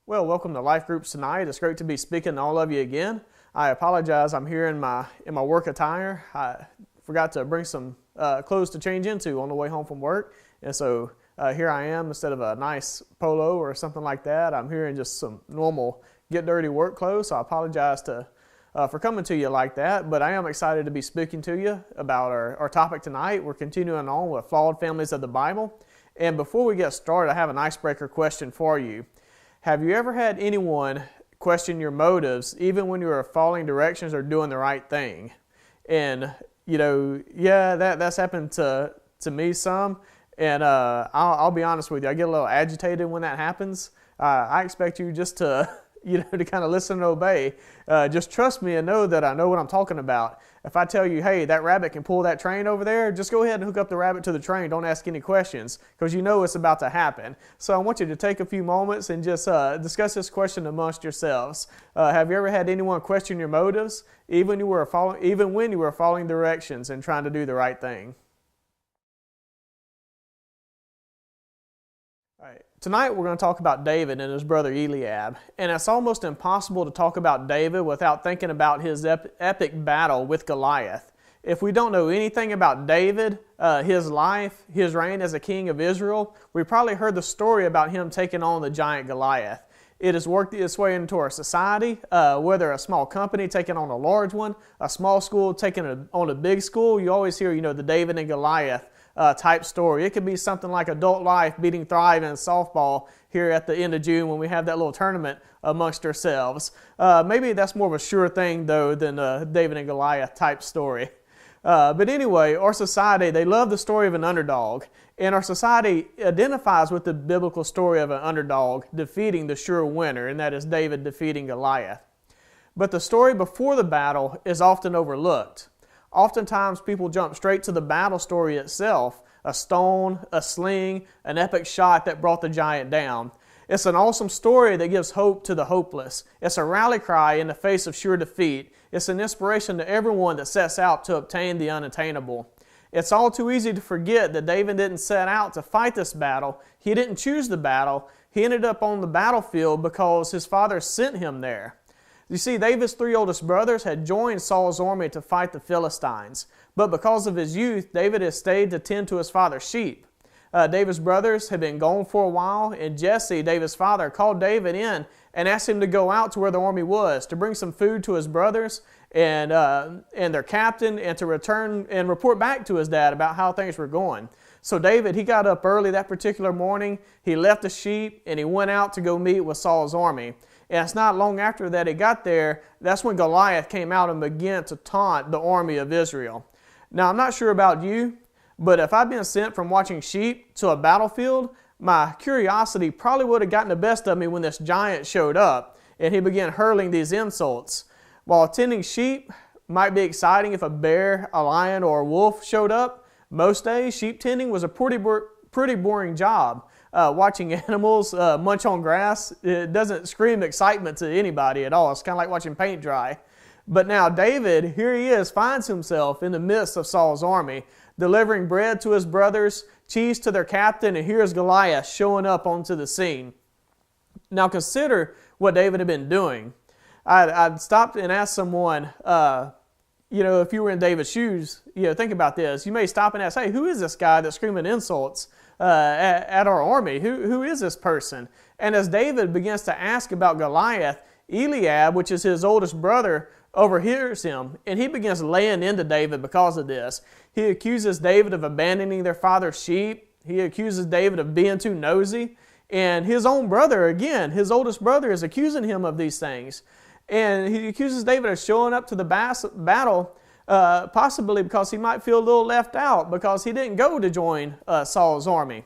Well, welcome to Life Groups tonight. It's great to be speaking to all of you again. I apologize. I'm here in my work attire. I forgot to bring some clothes to change into on the way home from work, and so here I am. Instead of a nice polo or something like that, I'm here in just some normal get dirty work clothes. So I apologize for coming to you like that, but I am excited to be speaking to you about our topic tonight. We're continuing on with flawed families of the Bible, and before we get started, I have an icebreaker question for you. Have you ever had anyone question your motives even when you were following directions or doing the right thing? And, that's happened to me some. And I'll be honest with you, I get a little agitated when that happens. I expect you just to, to kind of listen and obey. Just trust me and know that I know what I'm talking about. If I tell you, hey, that rabbit can pull that train over there, just go ahead and hook up the rabbit to the train. Don't ask any questions because you know it's about to happen. So I want you to take a few moments and just discuss this question amongst yourselves. Have you ever had anyone question your motives even when you were following directions and trying to do the right thing? All right. Tonight we're going to talk about David and his brother Eliab, and it's almost impossible to talk about David without thinking about his epic battle with Goliath. If we don't know anything about David, his life, his reign as a king of Israel, we probably heard the story about him taking on the giant Goliath. It has worked its way into our society, whether a small company taking on a large one, a small school taking on a big school. You always hear, the David and Goliath type story. It could be something like Adult Life beating Thrive in softball here at the end of June when we have that little tournament amongst ourselves. Maybe that's more of a sure thing, though, than a David and Goliath type story. But anyway, our society, they love the story of an underdog. And our society identifies with the biblical story of an underdog defeating the sure winner, and that is David defeating Goliath. But the story before the battle is often overlooked. Oftentimes, people jump straight to the battle story itself, a stone, a sling, an epic shot that brought the giant down. It's an awesome story that gives hope to the hopeless. It's a rally cry in the face of sure defeat. It's an inspiration to everyone that sets out to obtain the unattainable. It's all too easy to forget that David didn't set out to fight this battle. He didn't choose the battle. He ended up on the battlefield because his father sent him there. You see, David's three oldest brothers had joined Saul's army to fight the Philistines. But because of his youth, David had stayed to tend to his father's sheep. David's brothers had been gone for a while, and Jesse, David's father, called David in and asked him to go out to where the army was, to bring some food to his brothers and their captain, and to return and report back to his dad about how things were going. So David, he got up early that particular morning, he left the sheep, and he went out to go meet with Saul's army. And it's not long after that he got there, that's when Goliath came out and began to taunt the army of Israel. Now, I'm not sure about you, but if I'd been sent from watching sheep to a battlefield, my curiosity probably would have gotten the best of me when this giant showed up and he began hurling these insults. While tending sheep might be exciting if a bear, a lion, or a wolf showed up, most days sheep tending was a pretty boring job. Watching animals munch on grass, it doesn't scream excitement to anybody at all. It's kind of like watching paint dry. But now David, here he is, finds himself in the midst of Saul's army, delivering bread to his brothers, cheese to their captain, and here's Goliath showing up onto the scene. Now consider what David had been doing. I'd stopped and asked someone, if you were in David's shoes, think about this. You may stop and ask, hey, who is this guy that's screaming insults at our army? Who is this person? And as David begins to ask about Goliath, Eliab, which is his oldest brother, overhears him, and he begins laying into David because of this. He accuses David of abandoning their father's sheep. He accuses David of being too nosy. And his own brother, again, his oldest brother, is accusing him of these things. And he accuses David of showing up to the battle possibly because he might feel a little left out because he didn't go to join Saul's army.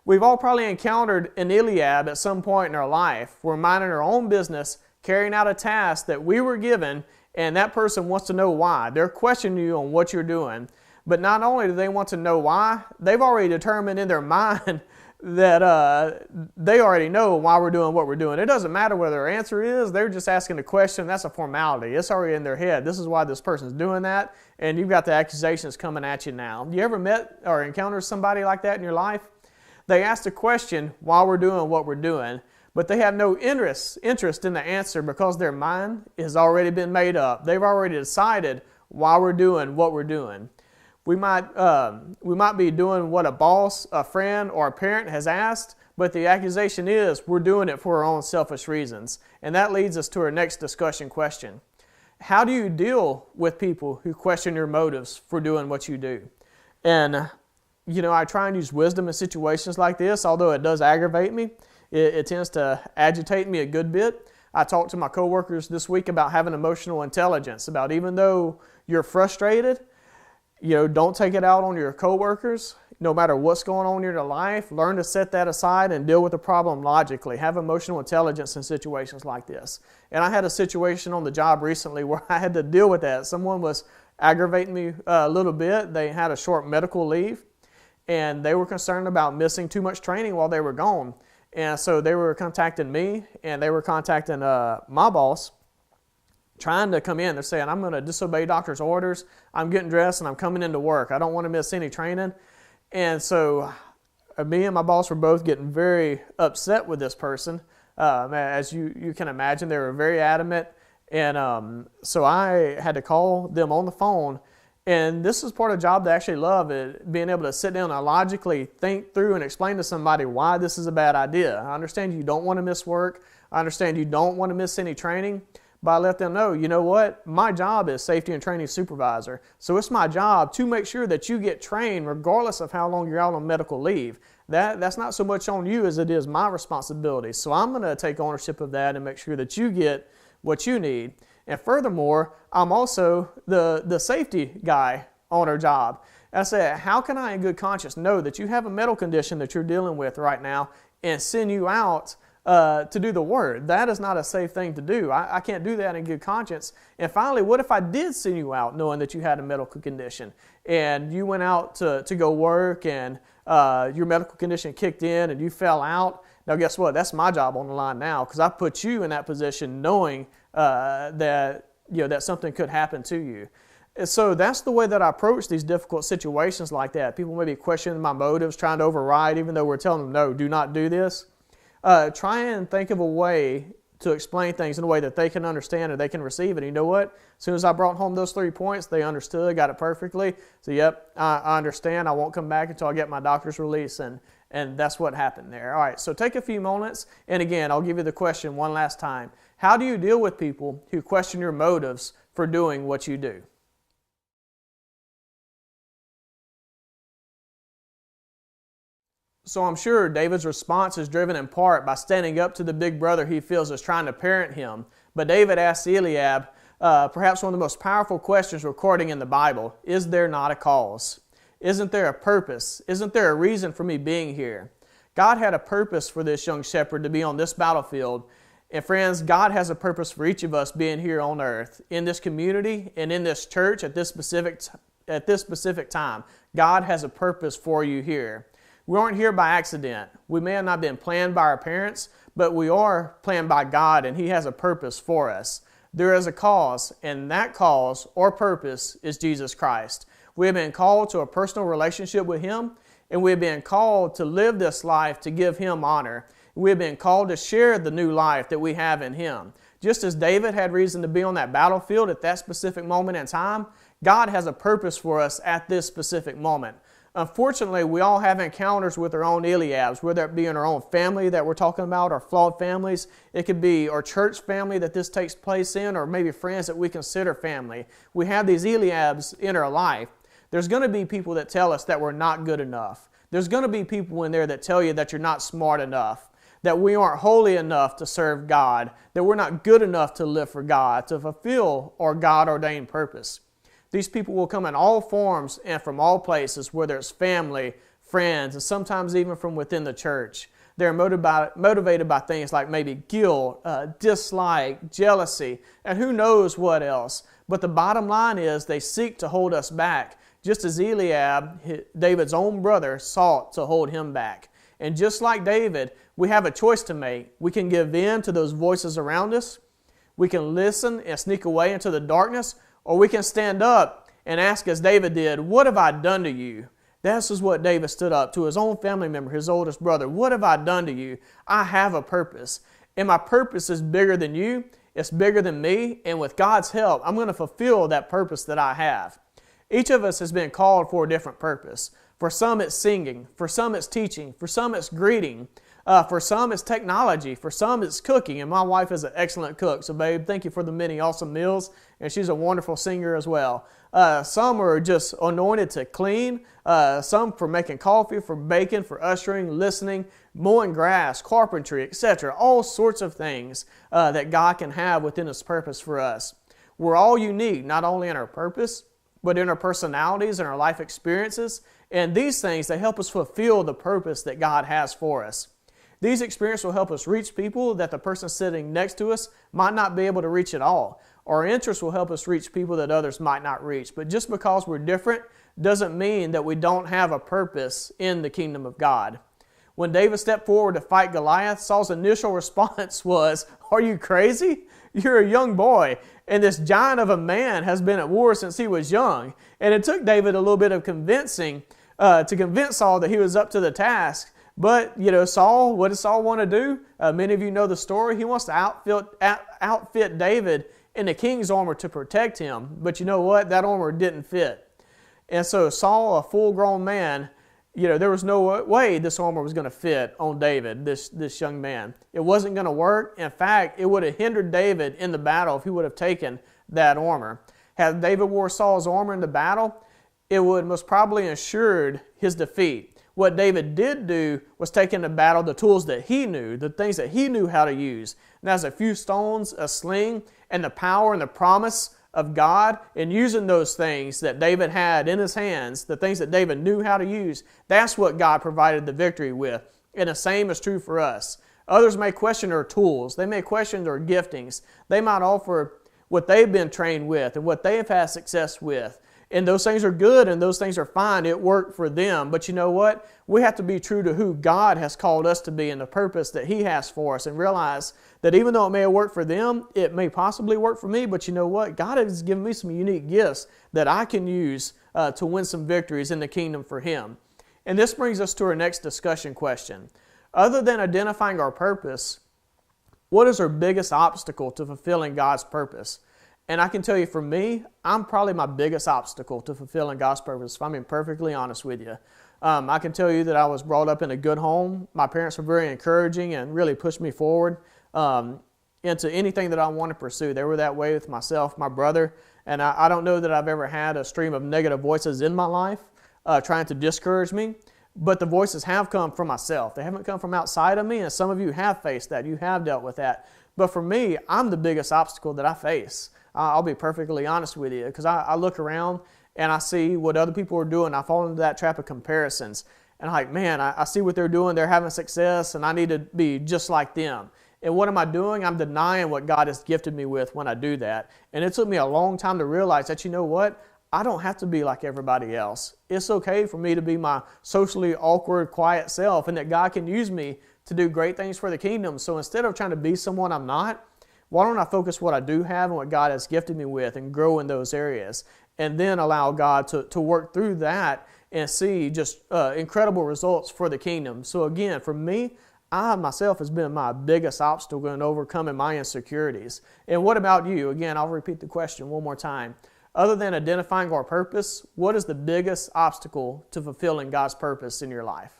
We've all probably encountered an Eliab at some point in our life. We're minding our own business, carrying out a task that we were given, and that person wants to know why. They're questioning you on what you're doing. But not only do they want to know why, they've already determined in their mind that they already know why we're doing what we're doing. It doesn't matter what their answer is. They're just asking a question. That's a formality. It's already in their head. This is why this person's doing that, and you've got the accusations coming at you now. You ever met or encountered somebody like that in your life? They asked a question while we're doing what we're doing, but they have no interest in the answer because their mind has already been made up. They've already decided why we're doing what we're doing. We might be doing what a boss, a friend, or a parent has asked, but the accusation is we're doing it for our own selfish reasons. And that leads us to our next discussion question. How do you deal with people who question your motives for doing what you do? And, I try and use wisdom in situations like this, although it does aggravate me. It tends to agitate me a good bit. I talked to my coworkers this week about having emotional intelligence, about even though you're frustrated, don't take it out on your coworkers. No matter what's going on in your life, learn to set that aside and deal with the problem logically. Have emotional intelligence in situations like this. And I had a situation on the job recently where I had to deal with that. Someone was aggravating me a little bit. They had a short medical leave, and they were concerned about missing too much training while they were gone. And so they were contacting me, and they were contacting my boss, trying to come in. They're saying, I'm going to disobey doctor's orders. I'm getting dressed, and I'm coming into work. I don't want to miss any training. And so me and my boss were both getting very upset with this person. As you can imagine, they were very adamant. And so I had to call them on the phone. And this is part of the job that I actually love, being able to sit down and logically think through and explain to somebody why this is a bad idea. I understand you don't want to miss work. I understand you don't want to miss any training. But I let them know, you know what? My job is safety and training supervisor. So it's my job to make sure that you get trained regardless of how long you're out on medical leave. That's not so much on you as it is my responsibility. So I'm going to take ownership of that and make sure that you get what you need. And furthermore, I'm also the safety guy on our job. I said, how can I in good conscience know that you have a medical condition that you're dealing with right now and send you out to do the work? That is not a safe thing to do. I can't do that in good conscience. And finally, what if I did send you out knowing that you had a medical condition and you went out to go work and your medical condition kicked in and you fell out? Now guess what? That's my job on the line now, because I put you in that position knowing that something could happen to you. And so that's the way that I approach these difficult situations like that. People may be questioning my motives, trying to override, even though we're telling them, no, do not do this. Try and think of a way to explain things in a way that they can understand and they can receive it. And you know what? As soon as I brought home those 3 points, they understood, got it perfectly. So, yep, I understand. I won't come back until I get my doctor's release. And that's what happened there. All right, so take a few moments. And again, I'll give you the question one last time. How do you deal with people who question your motives for doing what you do? So I'm sure David's response is driven in part by standing up to the big brother he feels is trying to parent him. But David asks Eliab, perhaps one of the most powerful questions recording in the Bible, is there not a cause? Isn't there a purpose? Isn't there a reason for me being here? God had a purpose for this young shepherd to be on this battlefield. And friends, God has a purpose for each of us being here on earth, in this community and in this church at this specific time. God has a purpose for you here. We aren't here by accident. We may have not been planned by our parents, but we are planned by God, and He has a purpose for us. There is a cause, and that cause or purpose is Jesus Christ. We have been called to a personal relationship with Him, and we have been called to live this life to give Him honor. We have been called to share the new life that we have in Him. Just as David had reason to be on that battlefield at that specific moment in time, God has a purpose for us at this specific moment. Unfortunately, we all have encounters with our own Eliabs, whether it be in our own family that we're talking about, our flawed families. It could be our church family that this takes place in, or maybe friends that we consider family. We have these Eliabs in our life. There's going to be people that tell us that we're not good enough. There's going to be people in there that tell you that you're not smart enough, that we aren't holy enough to serve God, that we're not good enough to live for God, to fulfill our God-ordained purpose. These people will come in all forms and from all places, whether it's family, friends, and sometimes even from within the church. They're motivated by things like maybe guilt, dislike, jealousy, and who knows what else. But the bottom line is they seek to hold us back, just as Eliab, David's own brother, sought to hold him back. And just like David, we have a choice to make. We can give in to those voices around us. We can listen and sneak away into the darkness, or we can stand up and ask as David did, what have I done to you This is what David stood up to his own family member, his oldest brother. What have I done to you? I have a purpose. And my purpose is bigger than you. It's bigger than me. And with God's help, I'm going to fulfill that purpose that I have. Each of us has been called for a different purpose. For some, it's singing. For some, it's teaching. For some, it's greeting. For some, it's technology. For some, it's cooking. And my wife is an excellent cook. So, babe, thank you for the many awesome meals. And she's a wonderful singer as well. Some are just anointed to clean. Some for making coffee, for baking, for ushering, listening, mowing grass, carpentry, etc. All sorts of things that God can have within His purpose for us. We're all unique, not only in our purpose, but in our personalities and our life experiences. And these things, they help us fulfill the purpose that God has for us. These experiences will help us reach people that the person sitting next to us might not be able to reach at all. Our interests will help us reach people that others might not reach. But just because we're different doesn't mean that we don't have a purpose in the kingdom of God. When David stepped forward to fight Goliath, Saul's initial response was, "Are you crazy? You're a young boy, and this giant of a man has been at war since he was young." And it took David a little bit of convincing to convince Saul that he was up to the task. But, Saul, what does Saul want to do? Many of you know the story. He wants to outfit David in the king's armor to protect him. But you know what? That armor didn't fit. And so Saul, a full-grown man, there was no way this armor was going to fit on David, this young man. It wasn't going to work. In fact, it would have hindered David in the battle if he would have taken that armor. Had David wore Saul's armor in the battle, it would most probably ensured his defeat. What David did do was take into battle the tools that he knew, the things that he knew how to use. And that's a few stones, a sling, and the power and the promise of God. And using those things that David had in his hands, the things that David knew how to use, that's what God provided the victory with. And the same is true for us. Others may question our tools. They may question their giftings. They might offer what they've been trained with and what they have had success with. And those things are good and those things are fine. It worked for them. But you know what? We have to be true to who God has called us to be and the purpose that He has for us, and realize that even though it may have worked for them, it may possibly work for me. But you know what? God has given me some unique gifts that I can use to win some victories in the kingdom for Him. And this brings us to our next discussion question. Other than identifying our purpose, what is our biggest obstacle to fulfilling God's purpose? And I can tell you, for me, I'm probably my biggest obstacle to fulfilling God's purpose, if I'm being perfectly honest with you. I can tell you that I was brought up in a good home. My parents were very encouraging and really pushed me forward into anything that I want to pursue. They were that way with myself, my brother, and I don't know that I've ever had a stream of negative voices in my life trying to discourage me, but the voices have come from myself. They haven't come from outside of me, and some of you have faced that. You have dealt with that. But for me, I'm the biggest obstacle that I face. I'll be perfectly honest with you, because I look around and I see what other people are doing. I fall into that trap of comparisons. And I'm like, man, I see what they're doing. They're having success, and I need to be just like them. And what am I doing? I'm denying what God has gifted me with when I do that. And it took me a long time to realize that, you know what? I don't have to be like everybody else. It's okay for me to be my socially awkward, quiet self, and that God can use me to do great things for the kingdom. So instead of trying to be someone I'm not, why don't I focus what I do have and what God has gifted me with and grow in those areas, and then allow God to work through that and see just incredible results for the kingdom. So again, for me, I myself has been my biggest obstacle in overcoming my insecurities. And what about you? Again, I'll repeat the question one more time. Other than identifying our purpose, what is the biggest obstacle to fulfilling God's purpose in your life?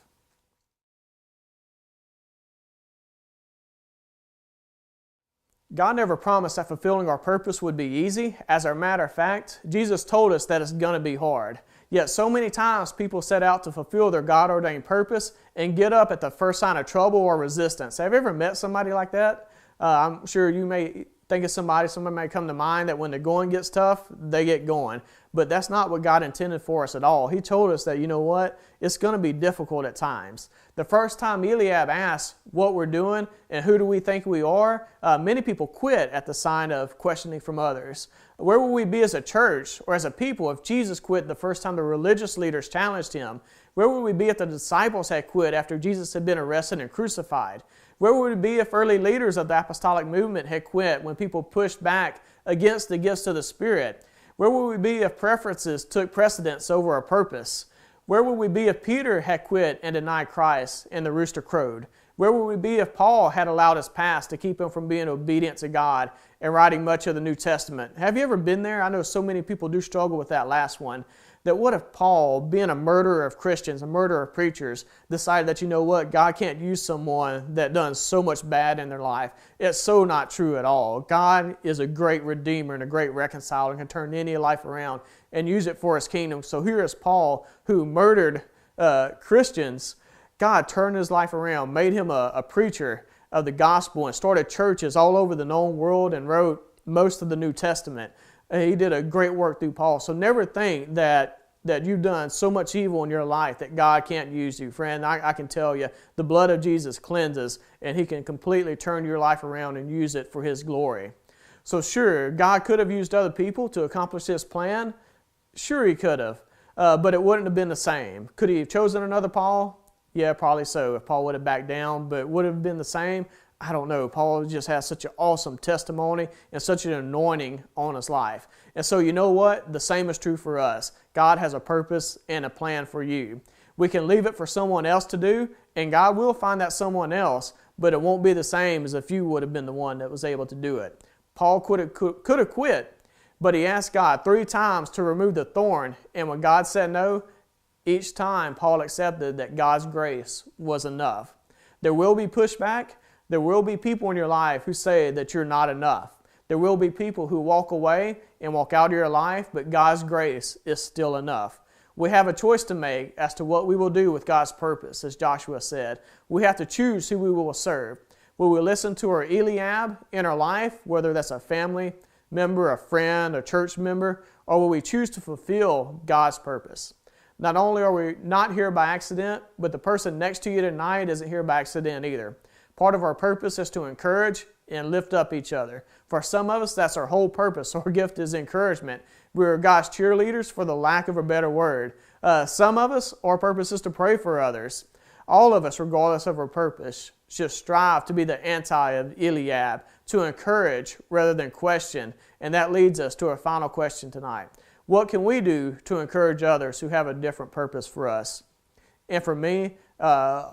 God never promised that fulfilling our purpose would be easy. As a matter of fact, Jesus told us that it's going to be hard. Yet so many times people set out to fulfill their God-ordained purpose and get up at the first sign of trouble or resistance. Have you ever met somebody like that? I'm sure you may think of somebody may come to mind that when the going gets tough, they get going. But that's not what God intended for us at all. He told us that, you know what, it's going to be difficult at times. The first time Eliab asked what we're doing and who do we think we are, many people quit at the sign of questioning from others. Where would we be as a church or as a people if Jesus quit the first time the religious leaders challenged Him? Where would we be if the disciples had quit after Jesus had been arrested and crucified? Where would we be if early leaders of the apostolic movement had quit when people pushed back against the gifts of the Spirit? Where would we be if preferences took precedence over a purpose? Where would we be if Peter had quit and denied Christ and the rooster crowed? Where would we be if Paul had allowed his past to keep him from being obedient to God and writing much of the New Testament? Have you ever been there? I know so many people do struggle with that last one. That what if Paul, being a murderer of Christians, a murderer of preachers, decided that, you know what, God can't use someone that done so much bad in their life? It's so not true at all. God is a great redeemer and a great reconciler and can turn any life around and use it for His kingdom. So here is Paul, who murdered Christians. God turned his life around, made him a preacher of the gospel, and started churches all over the known world and wrote most of the New Testament. He did a great work through Paul. So never think that you've done so much evil in your life that God can't use you. Friend, I can tell you, the blood of Jesus cleanses, and He can completely turn your life around and use it for His glory. So sure, God could have used other people to accomplish His plan. Sure, He could have, but it wouldn't have been the same. Could He have chosen another Paul? Yeah, probably so, if Paul would have backed down, but would it have been the same? I don't know. Paul just has such an awesome testimony and such an anointing on his life. And so you know what? The same is true for us. God has a purpose and a plan for you. We can leave it for someone else to do, and God will find that someone else, but it won't be the same as if you would have been the one that was able to do it. Paul could have quit, but he asked God 3 times to remove the thorn, and when God said no, each time Paul accepted that God's grace was enough. There will be pushback. There will be people in your life who say that you're not enough. There will be people who walk away and walk out of your life, but God's grace is still enough. We have a choice to make as to what we will do with God's purpose, as Joshua said. We have to choose who we will serve. Will we listen to our Eliab in our life, whether that's a family member, a friend, a church member, or will we choose to fulfill God's purpose? Not only are we not here by accident, but the person next to you tonight isn't here by accident either. Part of our purpose is to encourage and lift up each other. For some of us, that's our whole purpose. Our gift is encouragement. We're God's cheerleaders, for the lack of a better word. Some of us, our purpose is to pray for others. All of us, regardless of our purpose, should strive to be the anti of Eliab, to encourage rather than question. And that leads us to our final question tonight. What can we do to encourage others who have a different purpose for us? And for me,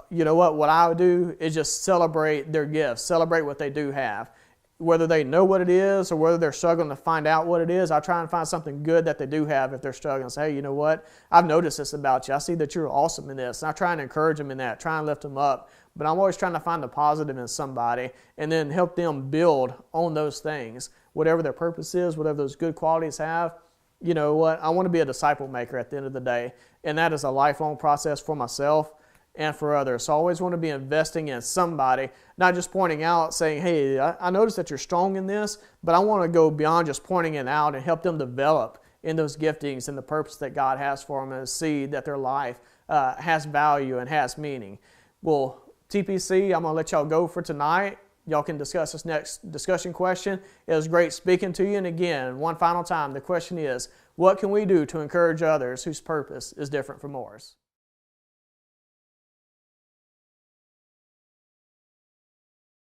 you know what I would do is just celebrate their gifts, celebrate what they do have. Whether they know what it is or whether they're struggling to find out what it is, I try and find something good that they do have if they're struggling. Say, hey, you know what? I've noticed this about you. I see that you're awesome in this. And I try and encourage them in that, try and lift them up. But I'm always trying to find the positive in somebody and then help them build on those things. Whatever their purpose is, whatever those good qualities have, you know what? I want to be a disciple maker at the end of the day. And that is a lifelong process for myself and for others. So I always want to be investing in somebody, not just pointing out, saying, hey, I noticed that you're strong in this, but I want to go beyond just pointing it out and help them develop in those giftings and the purpose that God has for them and see that their life has value and has meaning. Well, TPC, I'm going to let y'all go for tonight. Y'all can discuss this next discussion question. It was great speaking to you. And again, one final time, the question is, what can we do to encourage others whose purpose is different from ours?